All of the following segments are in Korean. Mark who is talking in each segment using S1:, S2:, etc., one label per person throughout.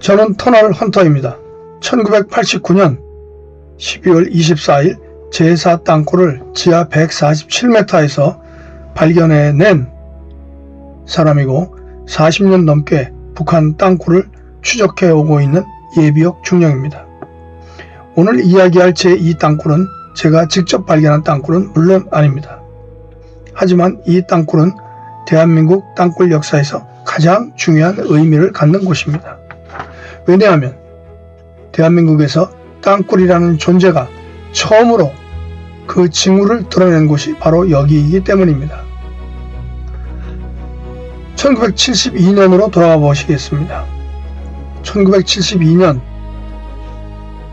S1: 저는 터널 헌터입니다. 1989년 12월 24일 제4 땅굴을 지하 147m에서 발견해낸 사람이고 40년 넘게 북한 땅굴을 추적해오고 있는 예비역 중령입니다. 오늘 이야기할 제2 땅굴은 제가 직접 발견한 땅굴은 물론 아닙니다. 하지만 이 땅굴은 대한민국 땅굴 역사에서 가장 중요한 의미를 갖는 곳입니다. 왜냐하면 대한민국에서 땅굴이라는 존재가 처음으로 그 징후를 드러낸 곳이 바로 여기이기 때문입니다. 1972년으로 돌아가 보시겠습니다. 1972년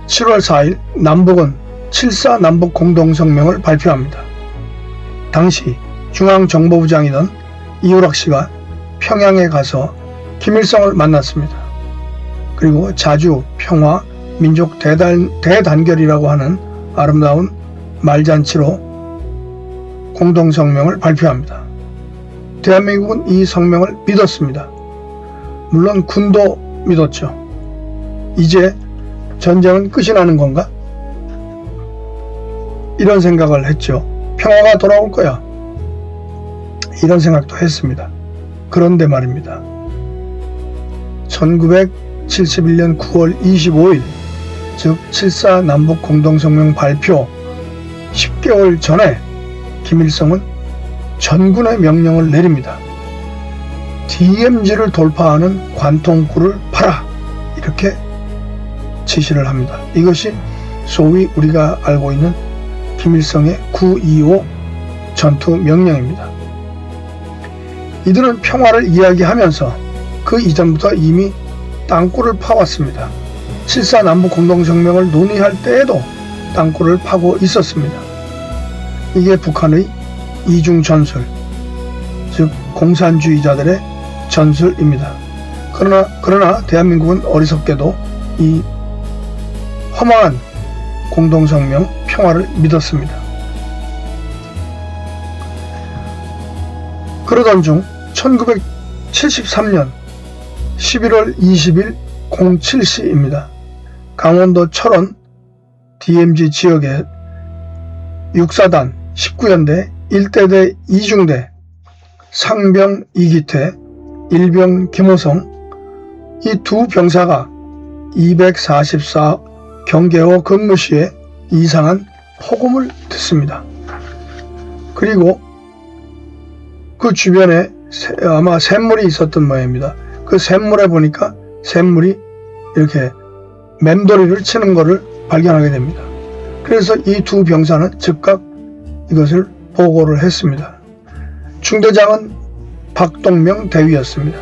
S1: 7월 4일 남북은 7.4 남북공동성명을 발표합니다. 당시 중앙정보부장이던 이우락 씨가 평양에 가서 김일성을 만났습니다. 그리고 자주 평화 민족 대단결이라고 하는 아름다운 말잔치로 공동성명을 발표합니다. 대한민국은 이 성명을 믿었습니다. 물론 군도 믿었죠. 이제 전쟁은 끝이 나는 건가? 이런 생각을 했죠. 평화가 돌아올 거야. 이런 생각도 했습니다. 그런데 말입니다. 1971년 9월 25일, 즉 7.4 남북공동성명 발표 10개월 전에 김일성은 전군의 명령을 내립니다. DMZ를 돌파하는 관통구를 파라, 이렇게 지시를 합니다. 이것이 소위 우리가 알고 있는 김일성의 9.25 전투 명령입니다. 이들은 평화를 이야기하면서 그 이전부터 이미 땅굴을 파왔습니다. 7.4 남북공동성명을 논의할 때에도 땅굴을 파고 있었습니다. 이게 북한의 이중전술, 즉 공산주의자들의 전술입니다. 그러나 대한민국은 어리석게도 이 허망한 공동성명 평화를 믿었습니다. 그러던 중 1973년 11월 20일 07시입니다. 강원도 철원 DMZ 지역에 육사단 19연대 1대대 2중대 상병 이기태, 일병 김호성, 이 두 병사가 244 경계호 근무 시에 이상한 폭음을 듣습니다. 그리고 그 주변에 아마 샘물이 있었던 모양입니다. 그 샘물에 보니까 샘물이 이렇게 맴돌이를 치는 것을 발견하게 됩니다. 그래서 이 두 병사는 즉각 이것을 보고를 했습니다. 중대장은 박동명 대위였습니다.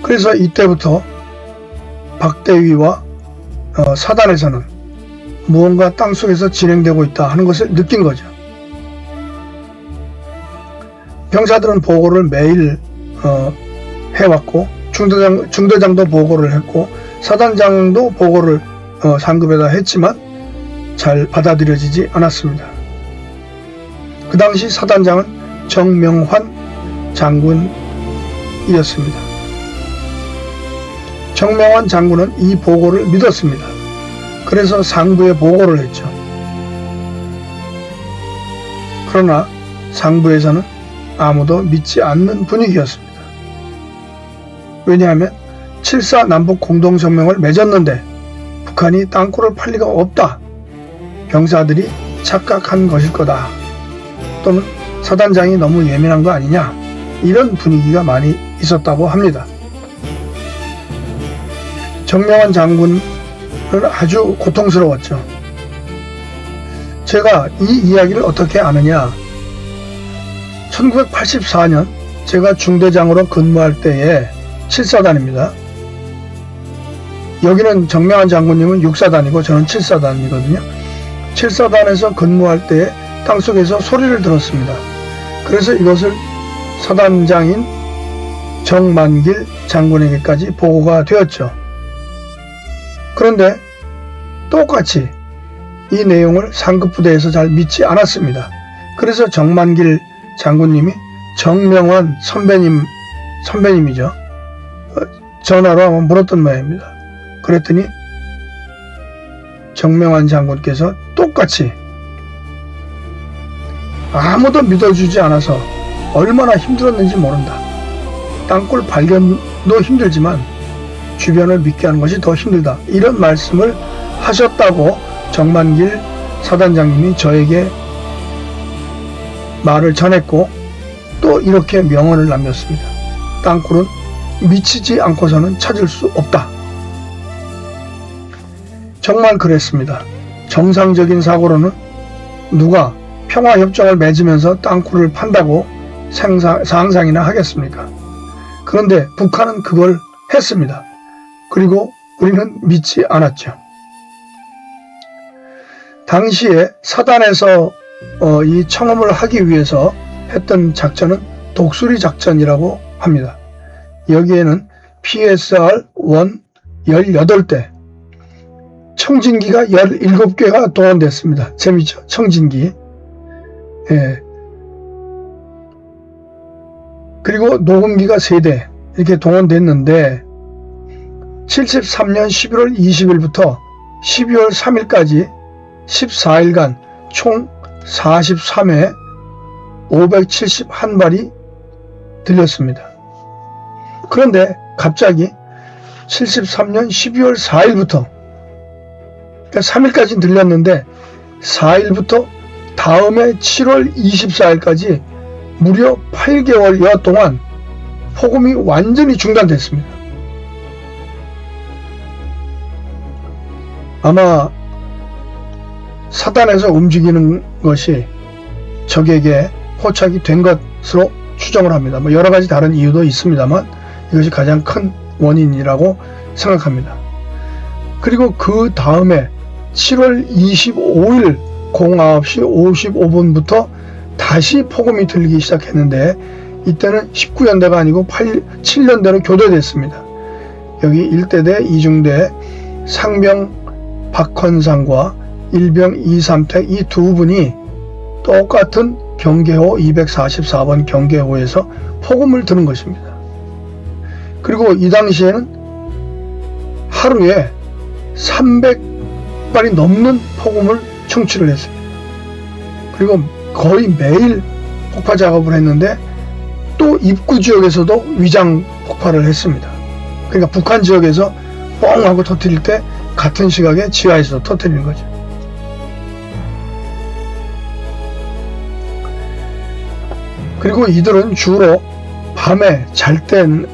S1: 그래서 이때부터 박 대위와 사단에서는 무언가 땅속에서 진행되고 있다 하는 것을 느낀 거죠. 병사들은 보고를 매일 해왔고 중대장도 보고를 했고 사단장도 보고를 상급에다 했지만 잘 받아들여지지 않았습니다. 그 당시 사단장은 정명환 장군이었습니다. 정명환 장군은 이 보고를 믿었습니다. 그래서 상부에 보고를 했죠. 그러나 상부에서는 아무도 믿지 않는 분위기였습니다. 왜냐하면 7.4 남북 공동성명을 맺었는데 북한이 땅굴을 팔 리가 없다. 병사들이 착각한 것일 거다. 또는 사단장이 너무 예민한 거 아니냐. 이런 분위기가 많이 있었다고 합니다. 정명환 장군은 아주 고통스러웠죠. 제가 이 이야기를 어떻게 아느냐. 1984년 제가 중대장으로 근무할 때에 7사단입니다. 여기는 정명환 장군님은 6사단이고 저는 7사단이거든요. 7사단에서 근무할 때 땅속에서 소리를 들었습니다. 그래서 이것을 사단장인 정만길 장군에게까지 보고가 되었죠. 그런데 똑같이 이 내용을 상급부대에서 잘 믿지 않았습니다. 그래서 정만길 장군님이 정명환 선배님이죠. 전화로 한번 물었던 모양입니다. 그랬더니 정명환 장군께서 똑같이 아무도 믿어주지 않아서 얼마나 힘들었는지 모른다. 땅굴 발견도 힘들지만 주변을 믿게 하는 것이 더 힘들다. 이런 말씀을 하셨다고 정만길 사단장님이 저에게 말을 전했고 또 이렇게 명언을 남겼습니다. 땅굴은 미치지 않고서는 찾을 수 없다. 정말 그랬습니다. 정상적인 사고로는 누가 평화협정을 맺으면서 땅굴을 판다고 상상이나 하겠습니까? 그런데 북한은 그걸 했습니다. 그리고 우리는 믿지 않았죠. 당시에 사단에서 이 청음을 하기 위해서 했던 작전은 독수리 작전이라고 합니다. 여기에는 PSR-1 18대, 청진기가 17개가 동원됐습니다. 재밌죠? 청진기. 예. 그리고 녹음기가 3대 이렇게 동원됐는데 73년 11월 20일부터 12월 3일까지 14일간 총 43회 571발이 들렸습니다. 그런데 갑자기 73년 12월 4일부터 그러니까 3일까지는 들렸는데 4일부터 다음해 7월 24일까지 무려 8개월여 동안 폭음이 완전히 중단됐습니다. 아마 사단에서 움직이는 것이 적에게 포착이 된 것으로 추정을 합니다. 뭐 여러 가지 다른 이유도 있습니다만 이것이 가장 큰 원인이라고 생각합니다. 그리고 그 다음에 7월 25일 09시 55분부터 다시 폭음이 들리기 시작했는데 이때는 19연대가 아니고 7연대로 교대됐습니다. 여기 1대대, 2중대, 상병 박헌상과 일병 이삼택 이 두 분이 똑같은 경계호 244번 경계호에서 폭음을 들은 것입니다. 그리고 이 당시에는 하루에 300발이 넘는 폭음을 청취를 했습니다. 그리고 거의 매일 폭파 작업을 했는데 또 입구 지역에서도 위장 폭발을 했습니다. 그러니까 북한 지역에서 뻥 하고 터뜨릴 때 같은 시각에 지하에서 터뜨리는 거죠. 그리고 이들은 주로 밤에 잘 때는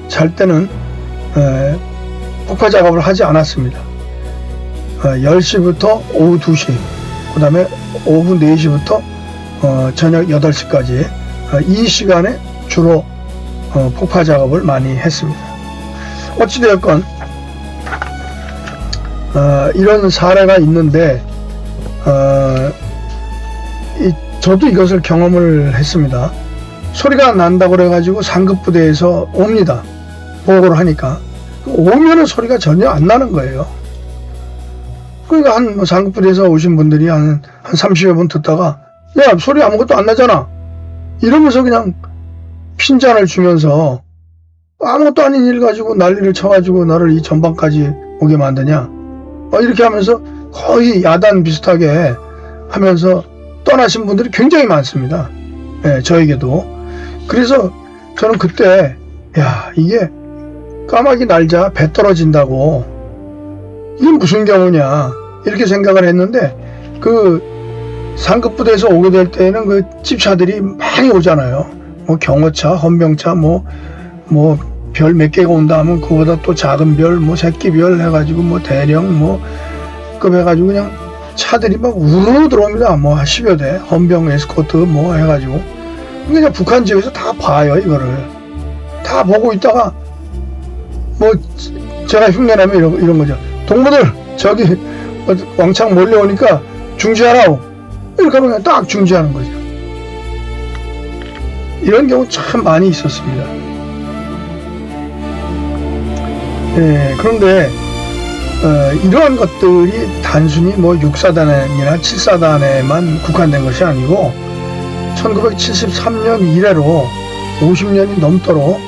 S1: 폭파 작업을 하지 않았습니다. 10시부터 오후 2시, 그 다음에 오후 4시부터 저녁 8시까지 이 시간에 주로 폭파 작업을 많이 했습니다. 어찌되었건 이런 사례가 있는데 저도 이것을 경험을 했습니다. 소리가 난다고 그래가지고 상급부대에서 옵니다. 보고를 하니까 오면은 소리가 전혀 안 나는 거예요. 그러니까 상급부대에서 오신 분들이 한 30여 분 듣다가 야 소리 아무것도 안 나잖아 이러면서 그냥 핀잔을 주면서 아무것도 아닌 일 가지고 난리를 쳐가지고 나를 이 전방까지 오게 만드냐 이렇게 하면서 거의 야단 비슷하게 하면서 떠나신 분들이 굉장히 많습니다. 예, 저에게도. 그래서 저는 그때 야 이게 까마귀 날자 배 떨어진다고 이게 무슨 경우냐 이렇게 생각을 했는데 그 상급부대에서 오게 될 때는 그 집차들이 많이 오잖아요. 뭐 경호차, 헌병차, 뭐 별 몇 개가 온다 하면 그거보다 또 작은 별, 뭐 새끼별 해가지고 뭐 대령 급 해가지고 그냥 차들이 막 우르르 들어옵니다. 뭐 10여 대, 헌병 에스코트 뭐 해가지고 그냥 북한 지역에서 다 봐요. 이거를 다 보고 있다가 뭐 제가 흉내내면 이런 거죠. 동무들 저기 왕창 몰려오니까 중지하라고 이렇게 하면 딱 중지하는 거죠. 이런 경우 참 많이 있었습니다. 예, 그런데 이러한 것들이 단순히 뭐 6사단이나 7사단에만 국한된 것이 아니고 1973년 이래로 50년이 넘도록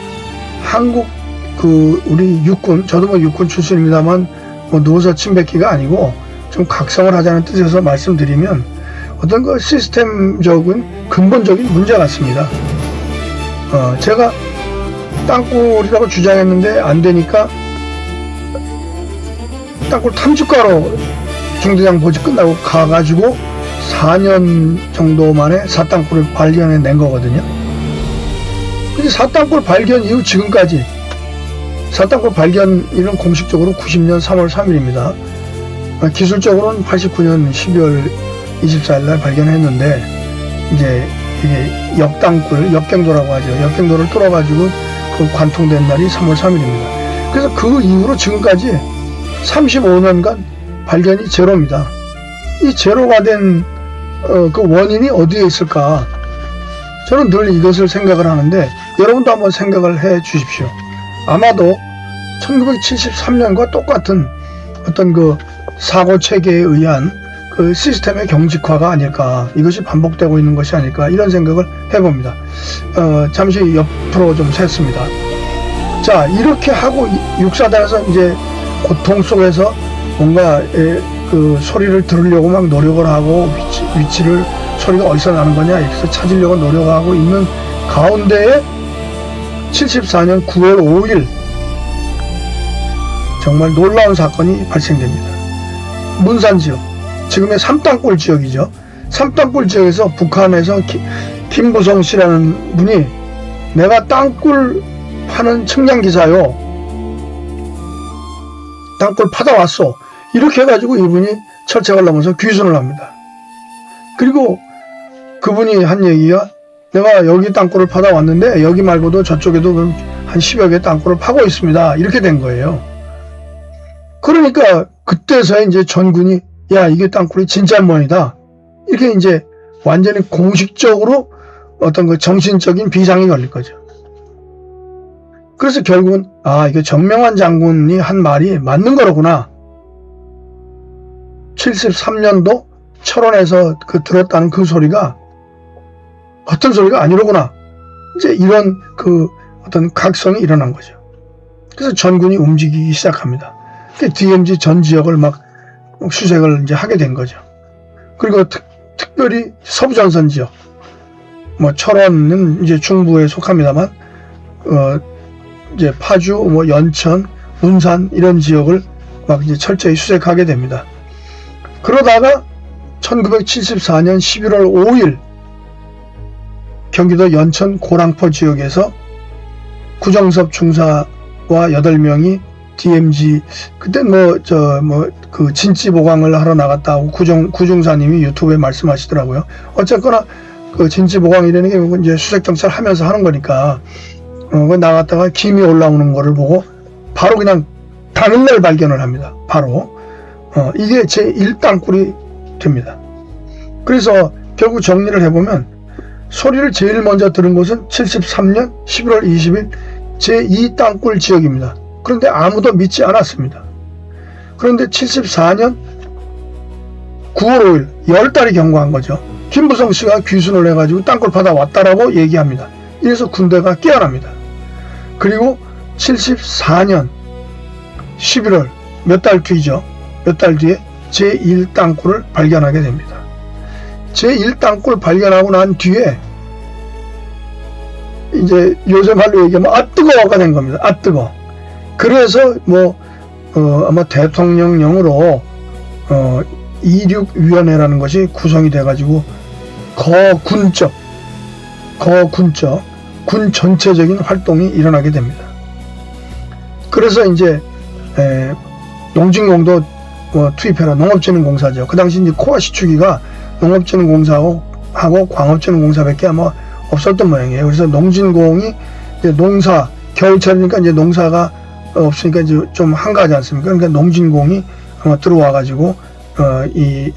S1: 한국 우리 육군, 저도 뭐 육군 출신입니다만 뭐 누워서 침 뱉기가 아니고 좀 각성을 하자는 뜻에서 말씀드리면 어떤 그 시스템적인 근본적인 문제 같습니다. 제가 땅굴이라고 주장했는데 안 되니까 땅굴 탐지과로 중대장 보직 끝나고 가가지고 4년 정도 만에 사땅굴을 발견해낸 거거든요. 근데 사땅굴 발견 이후 지금까지 사땅굴 발견일은 공식적으로 90년 3월 3일입니다. 기술적으로는 89년 12월 24일 날 발견했는데 이제 이게 역땅굴, 역갱도라고 하죠. 역갱도를 뚫어가지고 그 관통된 날이 3월 3일입니다. 그래서 그 이후로 지금까지 35년간 발견이 제로입니다. 이 제로가 된 그 원인이 어디에 있을까? 저는 늘 이것을 생각을 하는데 여러분도 한번 생각을 해 주십시오. 아마도 1973년과 똑같은 어떤 그 사고 체계에 의한 그 시스템의 경직화가 아닐까, 이것이 반복되고 있는 것이 아닐까, 이런 생각을 해봅니다. 잠시 옆으로 좀 샜습니다. 자, 이렇게 하고 육사단에서 이제 고통 속에서 뭔가 그 소리를 들으려고 막 노력을 하고 위치를 소리가 어디서 나는 거냐 이렇게 찾으려고 노력하고 있는 가운데에 74년 9월 5일 정말 놀라운 사건이 발생됩니다. 문산 지역, 지금의 삼땅굴 지역이죠. 삼땅굴 지역에서 북한에서 김부성 씨라는 분이 내가 땅굴 파는 측량기사요, 땅굴 파다 왔어, 이렇게 해가지고 이분이 철책을 넘어서 귀순을 합니다. 그리고 그분이 한 얘기가 내가 여기 땅굴을 파다 왔는데 여기 말고도 저쪽에도 한 10여 개 땅굴을 파고 있습니다, 이렇게 된 거예요. 그러니까 그때서야 이제 전군이 야, 이게 땅굴이 진짜mon이다, 이렇게 이제 완전히 공식적으로 어떤 그 정신적인 비상이 걸릴 거죠. 그래서 결국은 이게 정명환 장군이 한 말이 맞는 거로구나. 73년도 철원에서 들었다는 그 소리가 어떤 소리가 아니로구나. 이제 이런 그 어떤 각성이 일어난 거죠. 그래서 전군이 움직이기 시작합니다. DMZ 전 지역을 막 수색을 이제 하게 된 거죠. 그리고 특별히 서부전선 지역, 뭐 철원은 이제 중부에 속합니다만, 이제 파주, 뭐 연천, 문산 이런 지역을 막 이제 철저히 수색하게 됩니다. 그러다가 1974년 11월 5일 경기도 연천 고랑포 지역에서 구정섭 중사와 8명이 DMZ, 그때 그 진지 보강을 하러 나갔다고 구중사님이 유튜브에 말씀하시더라고요. 어쨌거나 그 진지 보강이라는 게 이제 수색 정찰 하면서 하는 거니까 나갔다가 김이 올라오는 거를 보고 바로 그냥 당일날 발견을 합니다. 바로 이게 제 1땅굴이 됩니다. 그래서 결국 정리를 해보면 소리를 제일 먼저 들은 곳은 73년 11월 20일 제2땅굴 지역입니다. 그런데 아무도 믿지 않았습니다. 그런데 74년 9월 5일 10달이 경과한 거죠. 김부성 씨가 귀순을 해가지고 땅굴 파다 왔다라고 얘기합니다. 이래서 군대가 깨어납니다. 그리고 74년 11월 몇 달 뒤죠. 몇 달 뒤에 제1땅굴을 발견하게 됩니다. 제1땅굴 발견하고 난 뒤에 이제 요새 말로 얘기하면 뜨거워가 된 겁니다. 뜨거. 그래서 아마 대통령령으로 26위원회라는 것이 구성이 돼가지고 군 전체적인 활동이 일어나게 됩니다. 그래서 이제 농진공도 투입해라, 농업진흥공사죠. 그 당시 이제 코아 시추기가 농업진흥공사하고 광업진흥공사밖에 아마 없었던 모양이에요. 그래서 농진공이 이제 농사, 겨울철이니까 이제 농사가 없으니까 이제 좀 한가하지 않습니까? 그러니까 농진공이 아마 들어와가지고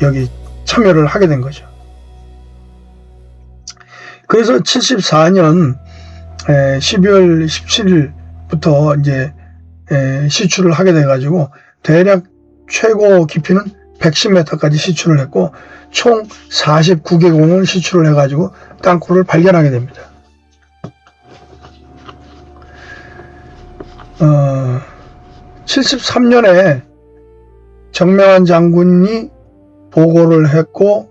S1: 여기 참여를 하게 된 거죠. 그래서 74년 12월 17일부터 이제 시추를 하게 돼가지고 대략 최고 깊이는 110m까지 시추를 했고 총 49개 공을 시추를 해가지고 땅굴을 발견하게 됩니다. 73년에 정명환 장군이 보고를 했고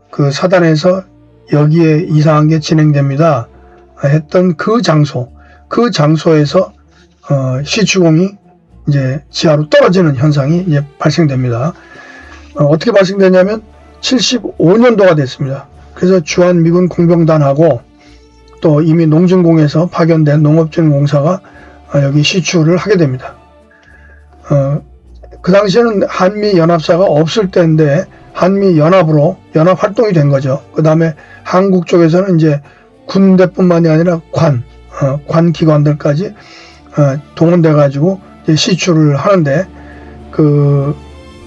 S1: 그 사단에서 여기에 이상한 게 진행됩니다 했던 그 장소에서 시추공이 이제 지하로 떨어지는 현상이 이제 발생됩니다. 어떻게 발생되냐면 75년도가 됐습니다. 그래서 주한미군 공병단하고 또 이미 농진공에서 파견된 농업진공사가 여기 시추를 하게 됩니다. 그 당시에는 한미연합사가 없을 때인데 한미연합으로 연합 활동이 된 거죠. 그 다음에 한국 쪽에서는 이제 군대뿐만이 아니라 관 기관들까지 동원돼 가지고 시추를 하는데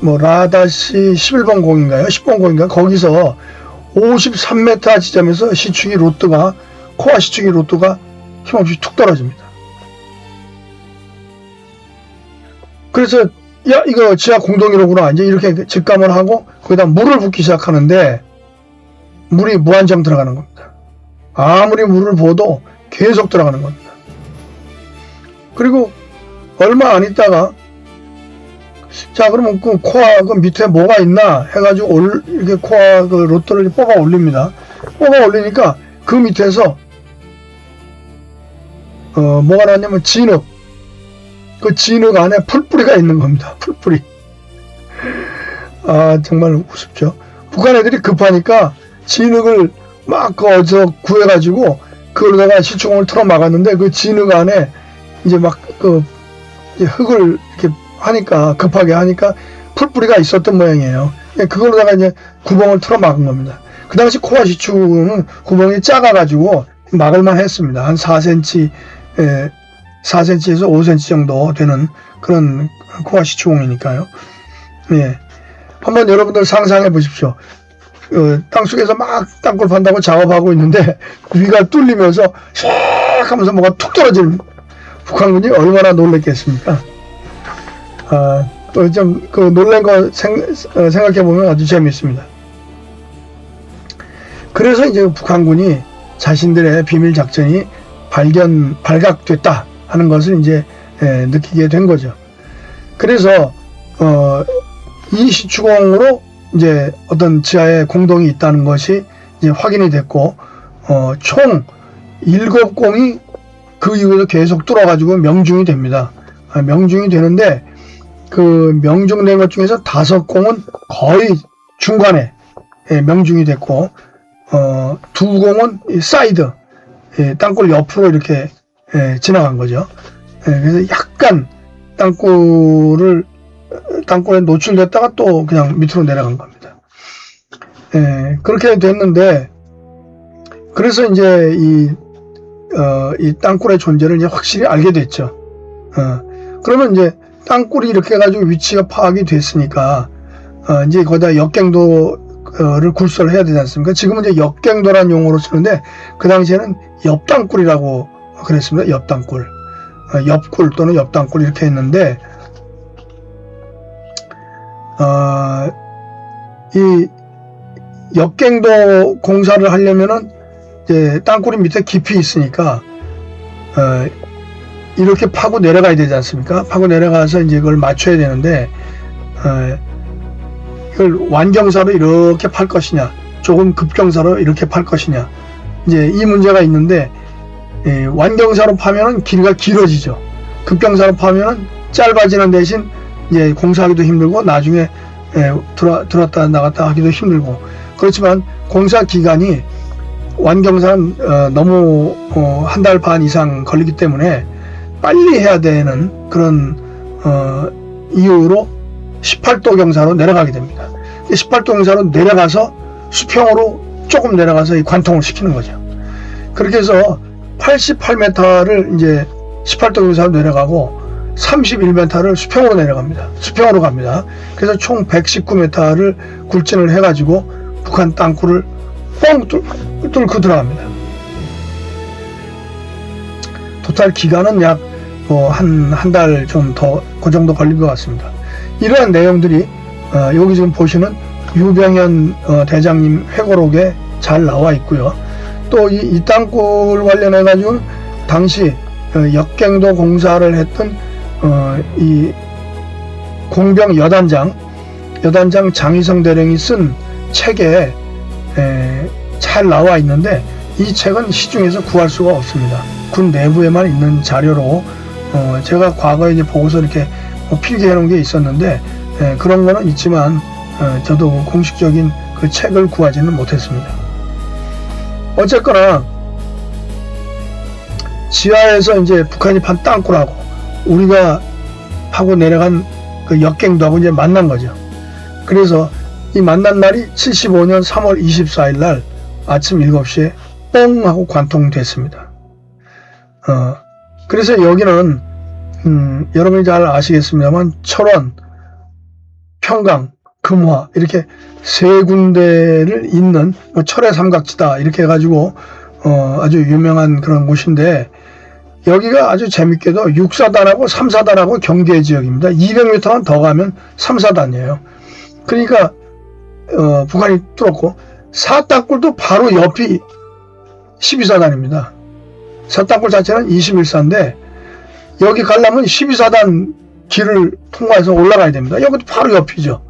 S1: 라다시 11번 공인가요? 10번 공인가요? 거기서 53m 지점에서 코아 시추기 로트가 힘없이 툭 떨어집니다. 그래서 야 이거 지하 공동이로구나 이제 이렇게 직감을 하고 거기다 물을 붓기 시작하는데 물이 무한정 들어가는 겁니다. 아무리 물을 부어도 계속 들어가는 겁니다. 그리고 얼마 안 있다가 자 그러면 그 코아 그 밑에 뭐가 있나 해가지고 이렇게 코아 그 로또를 뽑아 올립니다. 뽑아 올리니까 그 밑에서 뭐가 나왔냐면 진흙, 그 진흙 안에 풀뿌리가 있는 겁니다. 풀뿌리. 아 정말 우습죠. 북한 애들이 급하니까 진흙을 막 어디서 구해가지고 그러다가 시추공을 틀어 막았는데 그 진흙 안에 이제 막 이제 흙을 이렇게 하니까 급하게 하니까 풀뿌리가 있었던 모양이에요. 그걸로다가 이제 구멍을 틀어 막은 겁니다. 그 당시 코아 시추는 구멍이 작아가지고 막을만 했습니다. 한 4cm, 4cm에서 5cm 정도 되는 그런 코아 시추공이니까요. 예. 한번 여러분들 상상해 보십시오. 땅속에서 막 땅굴 판다고 작업하고 있는데 위가 뚫리면서 샥 하면서 뭐가 툭 떨어지는 북한군이 얼마나 놀랬겠습니까? 또 좀 놀란 거 생각해 보면 아주 재미있습니다. 그래서 이제 북한군이 자신들의 비밀 작전이 발각됐다 하는 것을 이제 느끼게 된 거죠. 그래서 이 시추공으로 이제 어떤 지하에 공동이 있다는 것이 이제 확인이 됐고 총 7공이 그 이후에도 계속 뚫어가지고 명중이 됩니다. 명중이 되는데 그 명중된 것 중에서 5공은 거의 중간에 명중이 됐고 2공은 사이드 땅굴 옆으로 이렇게 지나간 거죠. 그래서 약간 땅굴에 노출됐다가 또 그냥 밑으로 내려간 겁니다. 그렇게 됐는데 그래서 이제 이 땅굴의 존재를 이제 확실히 알게 됐죠. 그러면 이제 땅굴이 이렇게 해가지고 위치가 파악이 됐으니까 이제 거기다 역갱도를 굴설을 해야 되지 않습니까? 지금은 이제 역갱도라는 용어로 쓰는데 그 당시에는 옆땅굴이라고 그랬습니다. 옆땅굴, 옆굴 또는 옆땅굴 이렇게 했는데 이 역갱도 공사를 하려면은 이제 땅굴이 밑에 깊이 있으니까 이렇게 파고 내려가야 되지 않습니까? 파고 내려가서 이제 이걸 맞춰야 되는데 이걸 완경사로 이렇게 팔 것이냐, 조금 급경사로 이렇게 팔 것이냐, 이제 이 문제가 있는데 완경사로 파면은 길이가 길어지죠. 급경사로 파면은 짧아지는 대신 이제 공사하기도 힘들고 나중에 들어왔다 나갔다 하기도 힘들고 그렇지만 공사 기간이 완경사는 너무 한 달 반 이상 걸리기 때문에 빨리 해야 되는 그런 이유로 18도 경사로 내려가게 됩니다. 18도 경사로 내려가서 수평으로 조금 내려가서 이 관통을 시키는 거죠. 그렇게 해서 88m를 이제 18도 경사로 내려가고 31m를 수평으로 내려갑니다. 수평으로 갑니다. 그래서 총 119m를 굴진을 해가지고 북한 땅굴을 뻥 뚫고 들어갑니다. 토탈 기간은 약 한 달 좀 더 그 정도 걸린 것 같습니다. 이러한 내용들이 여기 지금 보시는 유병현 대장님 회고록에 잘 나와 있고요. 또 이 땅굴 관련해 가지고 당시 역갱도 공사를 했던 이 공병 여단장 장희성 대령이 쓴 책에 잘 나와 있는데, 이 책은 시중에서 구할 수가 없습니다. 군 내부에만 있는 자료로 제가 과거에 이제 보고서 이렇게 필기해 놓은 게 있었는데, 그런 거는 있지만 저도 공식적인 그 책을 구하지는 못했습니다. 어쨌거나 지하에서 이제 북한이 판 땅굴하고 우리가 파고 내려간 그 역갱도하고 이제 만난 거죠. 그래서 이 만난 날이 75년 3월 24일 날 아침 7시에 뻥 하고 관통됐습니다. 그래서 여기는 여러분이 잘 아시겠습니다만 철원, 평강, 금화 이렇게 세 군데를 잇는 철의 삼각지다 이렇게 해가지고 아주 유명한 그런 곳인데, 여기가 아주 재밌게도 6사단하고 3사단하고 경계 지역입니다. 200m만 더 가면 3사단이에요. 그러니까 북한이 뚫었고, 사땅굴도 바로 옆이 12사단입니다. 사땅굴 자체는 21사인데 여기 가려면 12사단 길을 통과해서 올라가야 됩니다. 여기도 바로 옆이죠.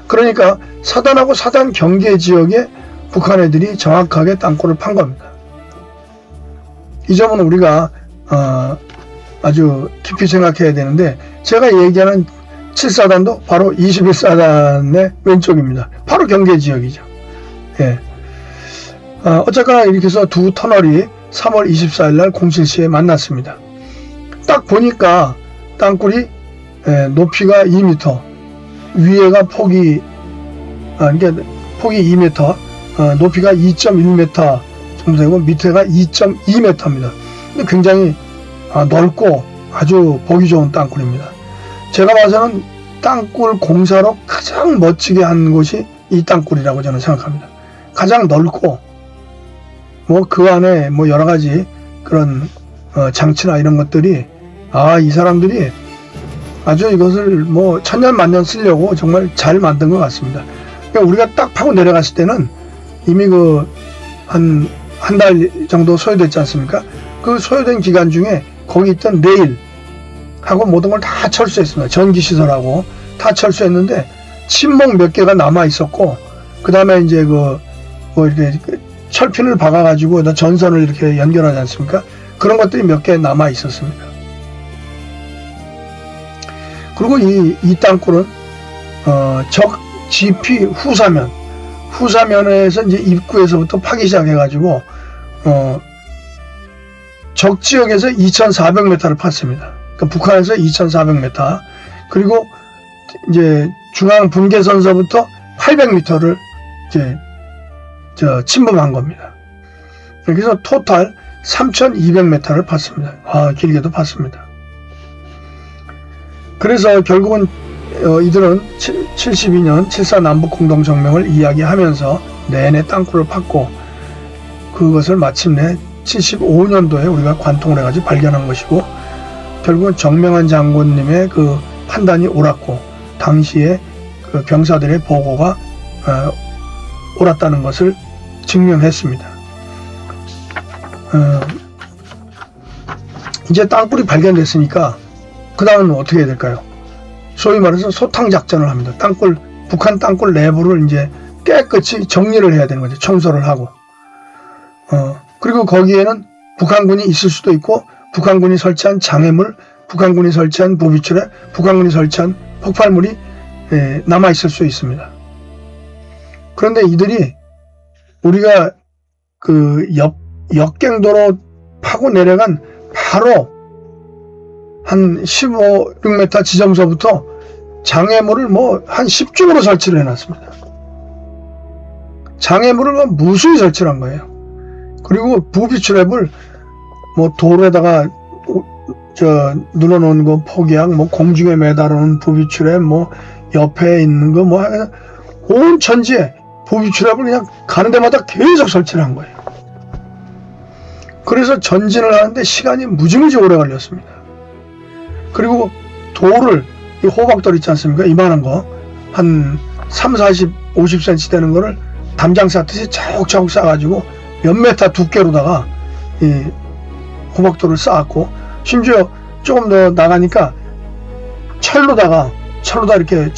S1: 그러니까 사단하고 사단 경계 지역에 북한 애들이 정확하게 땅굴을 판 겁니다. 이 점은 우리가 아주 깊이 생각해야 되는데, 제가 얘기하는 7사단도 바로 21사단의 왼쪽입니다. 바로 경계 지역이죠. 예. 어쨌거나 이렇게 해서 두 터널이 3월 24일 날 07시에 만났습니다. 딱 보니까 땅굴이 높이가 2m, 위에가 폭이 그러니까 폭이 2m, 높이가 2.1m 정도 되고 밑에가 2.2m입니다. 굉장히 넓고 아주 보기 좋은 땅굴입니다. 제가 봐서는 땅굴 공사로 가장 멋지게 한 곳이 이 땅굴이라고 저는 생각합니다. 가장 넓고 뭐 그 안에 뭐 여러 가지 그런 장치나 이런 것들이 이 사람들이 아주 이것을 뭐 천년 만년 쓰려고 정말 잘 만든 것 같습니다. 그러니까 우리가 딱 파고 내려갔을 때는 이미 그 한 달 정도 소요됐지 않습니까? 그 소요된 기간 중에 거기 있던 레일하고 모든 걸 다 철수했습니다. 전기시설하고 다 철수했는데 침목 몇 개가 남아 있었고, 그 다음에 이제 뭐 이렇게 철핀을 박아가지고 전선을 이렇게 연결하지 않습니까? 그런 것들이 몇 개 남아 있었습니다. 그리고 이 땅굴은 적 GP 후사면에서 이제 입구에서부터 파기 시작해가지고 적 지역에서 2,400m를 팠습니다. 그러니까 북한에서 2,400m, 그리고 이제 중앙 분계선서부터 800m를 이제 침범한 겁니다. 그래서 토탈 3,200m를 팠습니다. 길게도 팠습니다. 그래서 결국은 이들은 72년 7.4 남북공동성명을 이야기하면서 내내 땅굴을 팠고, 그것을 마침내 75년도에 우리가 관통을 해가지고 발견한 것이고, 결국은 정명한 장군님의 그 판단이 옳았고 당시에 그 병사들의 보고가 옳았다는 것을 증명했습니다. 이제 땅굴이 발견됐으니까 그 다음은 어떻게 해야 될까요? 소위 말해서 소탕작전을 합니다. 북한 땅굴 내부를 이제 깨끗이 정리를 해야 되는 거죠. 청소를 하고. 그리고 거기에는 북한군이 있을 수도 있고, 북한군이 설치한 장애물, 북한군이 설치한 부비출에 북한군이 설치한 폭발물이 남아 있을 수 있습니다. 그런데 이들이 우리가 그 역갱도로 파고 내려간 바로 한 15m 지점서부터 장애물을 뭐 한 10중으로 설치를 해놨습니다. 장애물을 무수히 설치를 한 거예요. 그리고 부비출랩을 뭐 도로에다가 눌러놓은 거 폭약, 뭐 공중에 매달아놓은 부비출랩, 뭐 옆에 있는 거 뭐 온 천지에 부비출랩을 그냥 가는 데마다 계속 설치를 한 거예요. 그래서 전진을 하는데 시간이 무지무지 오래 걸렸습니다. 그리고 돌을, 이 호박돌 있지 않습니까? 이만한 거, 한 3, 40, 50cm 되는 거를 담장 쌓듯이 차곡차곡 쌓아가지고 몇 메타 두께로다가 이 호박돌을 쌓았고, 심지어 조금 더 나가니까 철로다가 이렇게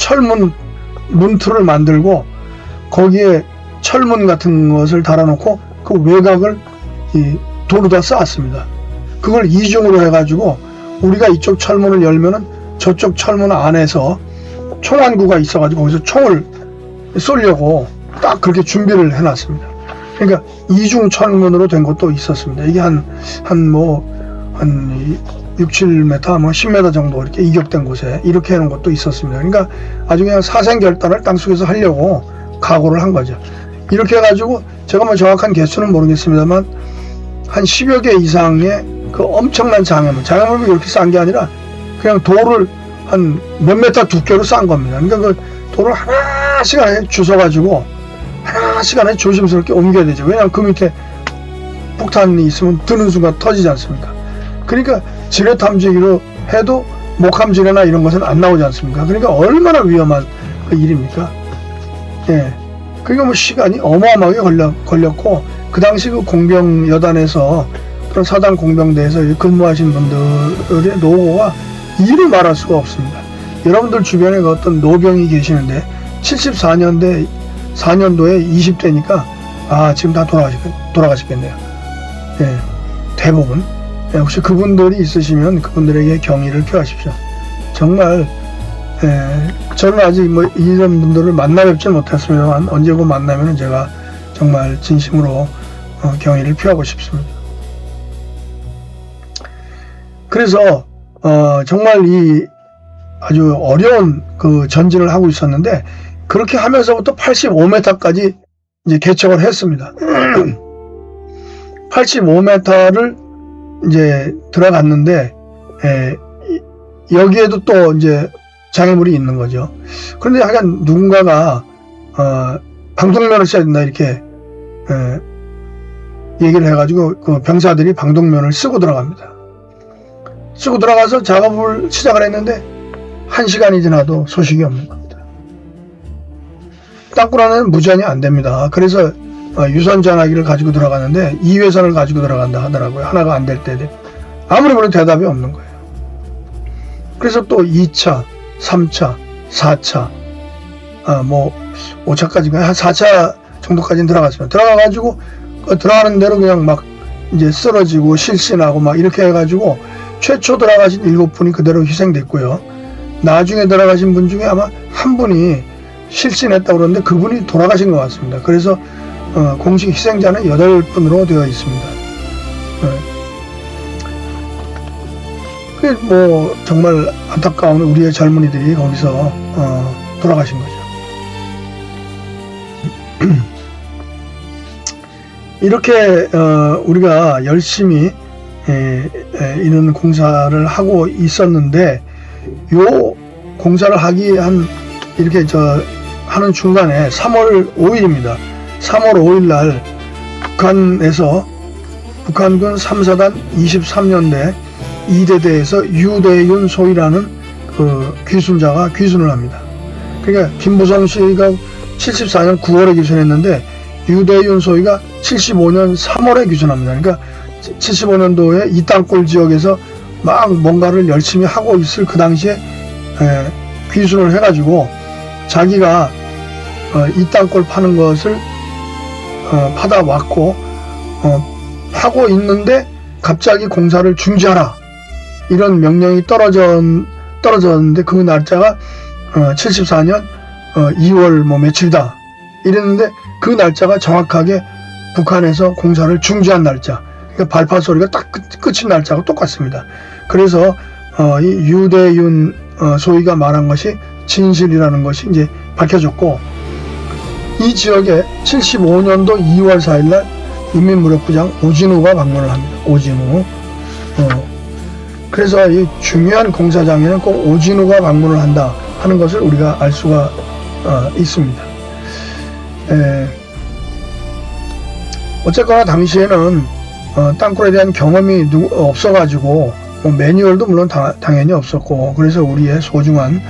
S1: 문틀을 만들고 거기에 철문 같은 것을 달아놓고 그 외곽을 돌로다 쌓았습니다. 그걸 이중으로 해가지고 우리가 이쪽 철문을 열면은 저쪽 철문 안에서 총안구가 있어가지고 거기서 총을 쏘려고 딱 그렇게 준비를 해놨습니다. 그러니까 이중 철문으로 된 것도 있었습니다. 이게 한 6, 7m, 10m 정도 이렇게 이격된 곳에 이렇게 해놓은 것도 있었습니다. 그러니까 아주 그냥 사생결단을 땅속에서 하려고 각오를 한 거죠. 이렇게 해가지고 제가 정확한 개수는 모르겠습니다만 한 10여 개 이상의 그 엄청난 장애물이 이렇게 싼 게 아니라 그냥 돌을 한 몇 메타 두께로 싼 겁니다. 그러니까 그 돌을 하나씩 안에 주워가지고 하나씩 안에 조심스럽게 옮겨야 되죠. 왜냐하면 그 밑에 폭탄이 있으면 드는 순간 터지지 않습니까? 그러니까 지뢰 탐지기로 해도 목함 지뢰나 이런 것은 안 나오지 않습니까? 그러니까 얼마나 위험한 그 일입니까? 예. 그러니까 시간이 어마어마하게 걸렸고, 그 당시 그 공병 여단에서 그런 사단 공병대에서 근무하신 분들의 노고가 이루 말할 수가 없습니다. 여러분들 주변에 그 어떤 노병이 계시는데 74년도에 20대니까 지금 다 돌아가셨겠네요. 예. 대부분. 예, 혹시 그분들이 있으시면 그분들에게 경의를 표하십시오. 정말 저는 아직 이런 분들을 만나 뵙지는 못했습니다만 언제고 만나면 제가 정말 진심으로 경의를 표하고 싶습니다. 그래서 정말 이 아주 어려운 그 전진을 하고 있었는데, 그렇게 하면서부터 85m까지 이제 개척을 했습니다. 85m를 이제 들어갔는데 여기에도 또 이제 장애물이 있는 거죠. 그런데 하여간 누군가가 방독면을 써야 된다 이렇게 얘기를 해가지고 그 병사들이 방독면을 쓰고 들어갑니다. 쓰고 들어가서 작업을 시작을 했는데 1시간이 지나도 소식이 없는 겁니다. 땅굴 안에는 무전이 안 됩니다. 그래서 유선 전화기를 가지고 들어가는데 2회선을 가지고 들어간다 하더라고요. 하나가 안 될 때 아무리 그래도 대답이 없는 거예요. 그래서 또 2차, 3차, 4차, 5차까지인가 한 4차 정도까지는 들어갔습니다. 들어가가지고 들어가는 대로 그냥 막 이제 쓰러지고 실신하고 막 이렇게 해가지고 최초 들어가신 7분이 그대로 희생됐고요. 나중에 들어가신 분 중에 아마 한 분이 실신했다고 그러는데 그분이 돌아가신 것 같습니다. 그래서 공식 희생자는 8분으로 되어 있습니다. 그게 정말 안타까운 우리의 젊은이들이 거기서 돌아가신 거죠. 이렇게 우리가 열심히 이런 공사를 하고 있었는데, 요 공사를 하기 이렇게 하는 중간에 3월 5일입니다. 3월 5일 날 북한군 3사단 23년대 2대대에서 유대윤 소위라는 그 귀순자가 귀순을 합니다. 그러니까 김보성 씨가 74년 9월에 귀순했는데 유대윤 소위가 75년 3월에 귀순합니다. 그러니까 75년도에 이 땅굴 지역에서 막 뭔가를 열심히 하고 있을 그 당시에 귀순을 해가지고 자기가 이 땅굴 파는 것을 파다 왔고 하고 있는데 갑자기 공사를 중지하라 이런 명령이 떨어졌는데 그 날짜가 74년 2월 며칠이다 이랬는데 그 날짜가 정확하게 북한에서 공사를 중지한 날짜, 그러니까 발파 소리가 딱 끝인 날짜가 똑같습니다. 그래서 이 유대윤 소위가 말한 것이 진실이라는 것이 이제 밝혀졌고, 이 지역에 75년도 2월 4일 날 인민무력부장 오진우가 방문을 합니다. 오진우. 그래서 이 중요한 공사장에는 꼭 오진우가 방문을 한다 하는 것을 우리가 알 수가 있습니다. 어쨌거나 당시에는 땅굴에 대한 경험이 없어가지고 매뉴얼도 물론 당연히 없었고, 그래서 우리의 소중한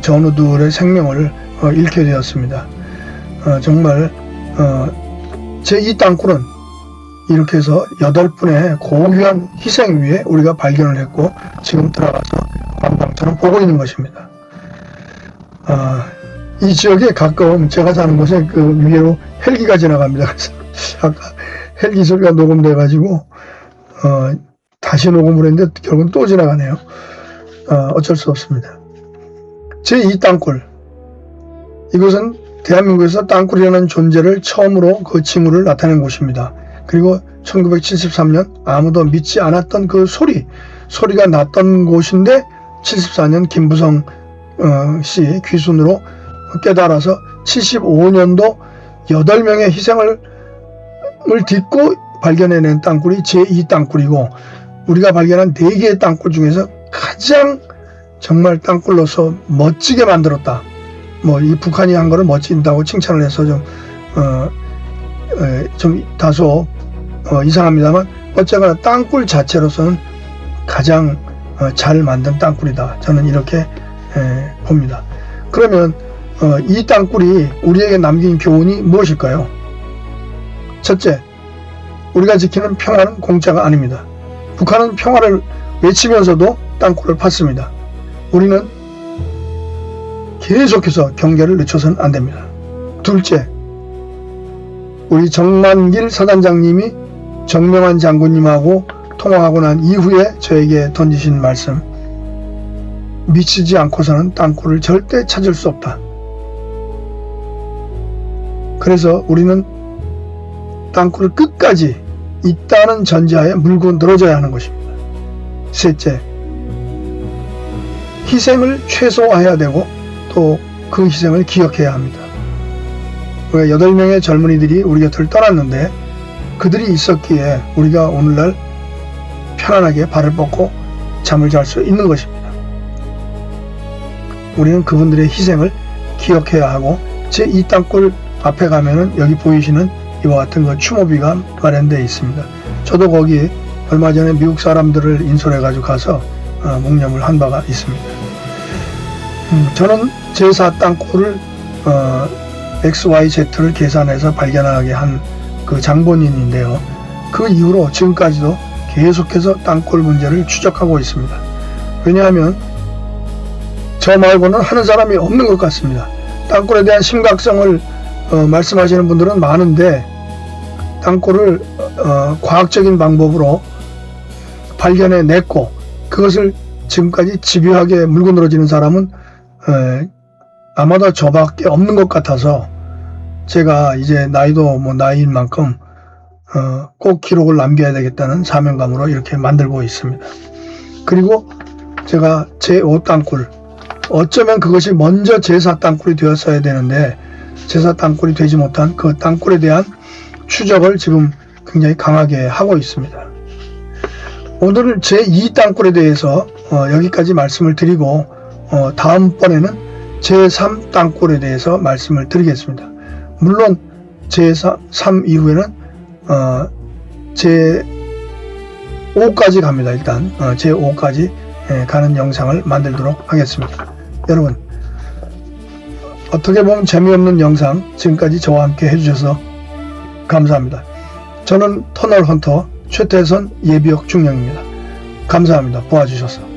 S1: 전우들의 생명을 잃게 되었습니다. 정말 제 이 땅굴은 이렇게 해서 8분의 고귀한 희생 위에 우리가 발견을 했고 지금 들어가서 관광처럼 보고 있는 것입니다. 이 지역에 가까운 제가 사는 곳에 그 위로 헬기가 지나갑니다. 그래서 아까 헬기 소리가 녹음돼 가지고 다시 녹음을 했는데 결국은 또 지나가네요. 어쩔 수 없습니다. 제2 땅굴, 이곳은 대한민국에서 땅굴이라는 존재를 처음으로 그 징후를 나타낸 곳입니다. 그리고 1973년 아무도 믿지 않았던 그 소리가 났던 곳인데 74년 김부성 씨 귀순으로 깨달아서 75년도 8명의 희생을 딛고 발견해낸 땅굴이 제2 땅굴이고, 우리가 발견한 4개의 땅굴 중에서 가장 정말 땅굴로서 멋지게 만들었다. 이 북한이 한 거를 멋진다고 칭찬을 해서 좀 다소 이상합니다만, 어쨌거나 땅굴 자체로서는 가장 잘 만든 땅굴이다. 저는 이렇게 봅니다. 그러면 이 땅굴이 우리에게 남긴 교훈이 무엇일까요? 첫째, 우리가 지키는 평화는 공짜가 아닙니다. 북한은 평화를 외치면서도 땅굴을 팠습니다. 우리는 계속해서 경계를 늦춰서는 안 됩니다. 둘째, 우리 정만길 사단장님이 정명환 장군님하고 통화하고 난 이후에 저에게 던지신 말씀, 미치지 않고서는 땅굴을 절대 찾을 수 없다. 그래서 우리는 땅굴을 끝까지 있다는 전제하에 물고 늘어져야 하는 것입니다. 셋째, 희생을 최소화해야 되고 또 그 희생을 기억해야 합니다. 왜 8명의 젊은이들이 우리 곁을 떠났는데 그들이 있었기에 우리가 오늘날 편안하게 발을 뻗고 잠을 잘 수 있는 것입니다. 우리는 그분들의 희생을 기억해야 하고, 제2 땅굴 앞에 가면은 여기 보이시는 이와 같은 그 추모비가 마련되어 있습니다. 저도 거기 얼마 전에 미국 사람들을 인솔해 가지고 가서 묵념을 한 바가 있습니다. 저는 제4 땅굴을 XYZ를 계산해서 발견하게 한 그 장본인인데요. 그 이후로 지금까지도 계속해서 땅굴 문제를 추적하고 있습니다. 왜냐하면 저 말고는 하는 사람이 없는 것 같습니다. 땅굴에 대한 심각성을 말씀하시는 분들은 많은데, 땅굴을 과학적인 방법으로 발견해냈고 그것을 지금까지 집요하게 물고 늘어지는 사람은 아마도 저밖에 없는 것 같아서, 제가 이제 나이도 나이인 만큼 꼭 기록을 남겨야 되겠다는 사명감으로 이렇게 만들고 있습니다. 그리고 제가 제5 땅굴, 어쩌면 그것이 먼저 제4 땅굴이 되었어야 되는데 제4 땅굴이 되지 못한 그 땅굴에 대한 추적을 지금 굉장히 강하게 하고 있습니다. 오늘 제2 땅굴에 대해서 여기까지 말씀을 드리고 다음번에는 제3 땅굴에 대해서 말씀을 드리겠습니다. 물론 제3 이후에는 제5까지 갑니다. 일단 제5까지 가는 영상을 만들도록 하겠습니다. 여러분, 어떻게 보면 재미없는 영상 지금까지 저와 함께 해주셔서 감사합니다. 저는 터널 헌터 최태선 예비역 중령입니다. 감사합니다. 보아주셔서.